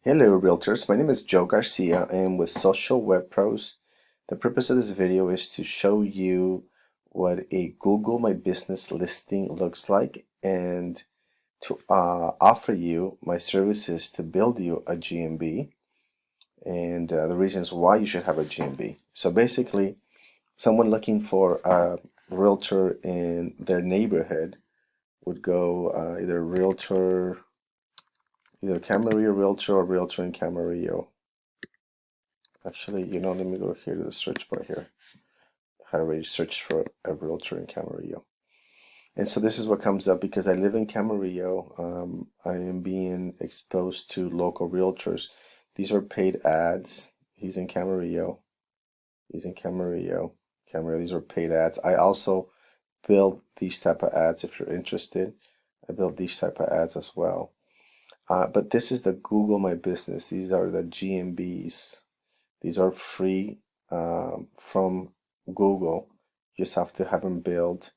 Hello Realtors, my name is Joe Garcia. I am with Social Web Pros. The purpose of this video is to show you what a Google My Business listing looks like and to offer you my services to build you a GMB and the reasons why you should have a GMB. So basically, someone looking for a realtor in their neighborhood would go either Camarillo Realtor or Realtor in Camarillo. Actually, let me go here to the search bar here. I already searched for a realtor in Camarillo. And so this is what comes up because I live in Camarillo. I am being exposed to local realtors. These are paid ads. He's in Camarillo. He's in Camarillo. Camarillo, these are paid ads. I also build these type of ads if you're interested. I build these type of ads as well. But this is the Google My Business. These are the GMBs. These are free from Google. You just have to have them built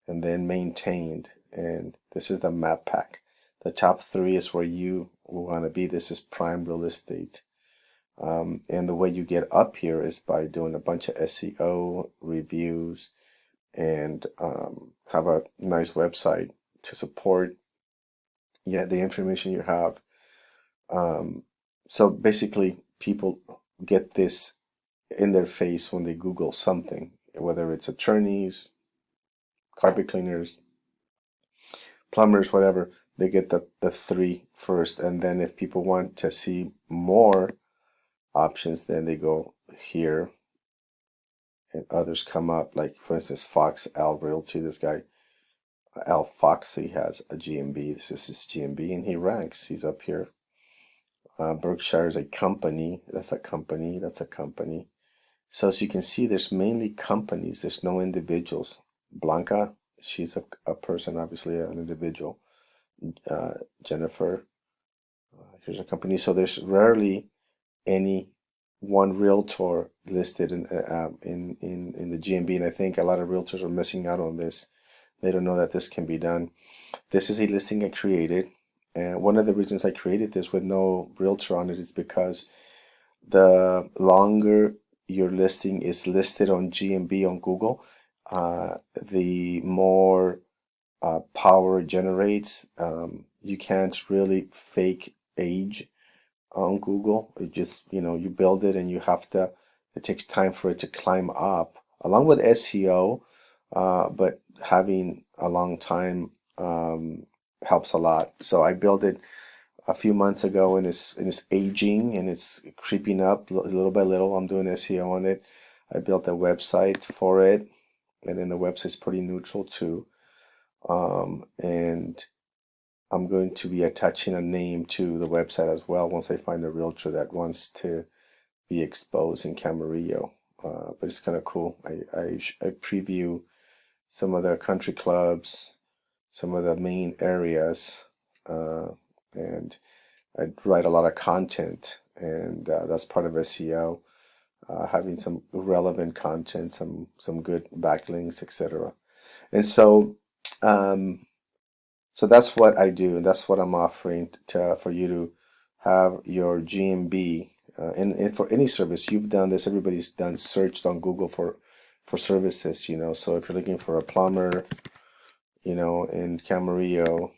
and then maintained. And this is the map pack. The top three is where you want to be. This is prime real estate. And the way you get up here is by doing a bunch of SEO reviews and have a nice website to support the information you have. So basically, people get this in their face when they Google something, whether it's attorneys, carpet cleaners, plumbers, whatever. They get the three first, and then if people want to see more options, then they go here, and others come up. Like for instance, Fox Al Realty. This guy Al Foxy has a GMB. This is his GMB, and he ranks. He's up here. Berkshire is a company. That's a company. That's a company. So as you can see, there's mainly companies. There's no individuals. Blanca, she's a person, obviously an individual. Jennifer, here's a company. So there's rarely any one realtor listed in the GMB, and I think a lot of realtors are missing out on this. They don't know that this can be done. This is a listing I created, and one of the reasons I created this with no realtor on it is because the longer your listing is listed on GMB on Google, the more power it generates. You can't really fake age on Google. It just, you build it and it takes time for it to climb up, along with SEO, but having a long time helps a lot. So I built it a few months ago, and it's aging and it's creeping up little by little. I'm doing SEO on it. I built a website for it, and then the website's pretty neutral too. And I'm going to be attaching a name to the website as well once I find a realtor that wants to be exposed in Camarillo. But it's kind of cool. I preview some of the country clubs, some of the main areas, and I write a lot of content, and that's part of SEO, having some relevant content, some good backlinks, etc. And so that's what I do, and that's what I'm offering for you to have your GMB. And for any service you've done this, everybody's done searched on Google for services, So if you're looking for a plumber, in Camarillo,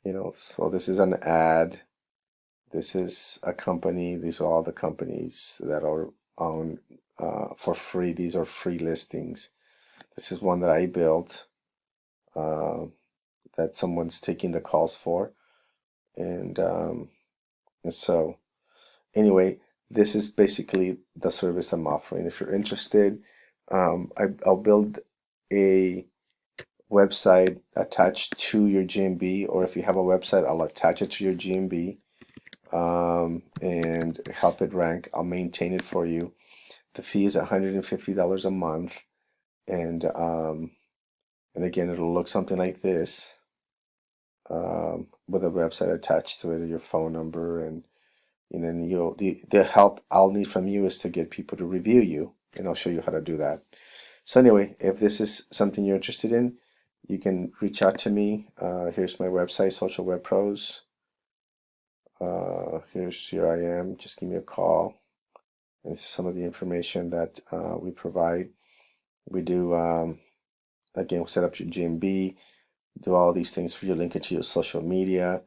so this is an ad. This is a company. These are all the companies that are on for free. These are free listings. This is one that I built, that someone's taking the calls for, and so anyway, this is basically the service I'm offering. If you're interested, I'll build a website attached to your GMB, or if you have a website, I'll attach it to your GMB, and help it rank. I'll maintain it for you. The fee is $150 a month, and again, it'll look something like this, with a website attached to it, your phone number, and then the help I'll need from you is to get people to review you, and I'll show you how to do that. So anyway, if this is something you're interested in, you can reach out to me. Here's my website, Social Web Pros. Here I am. Just give me a call. And this is some of the information that we provide. We do, again, we'll set up your GMB, do all these things for you, link it to your social media.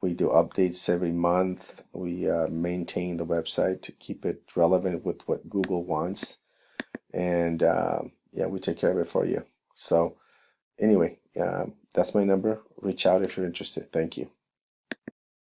We do updates every month. We maintain the website to keep it relevant with what Google wants. And yeah, we take care of it for you. So anyway, that's my number. Reach out if you're interested. Thank you.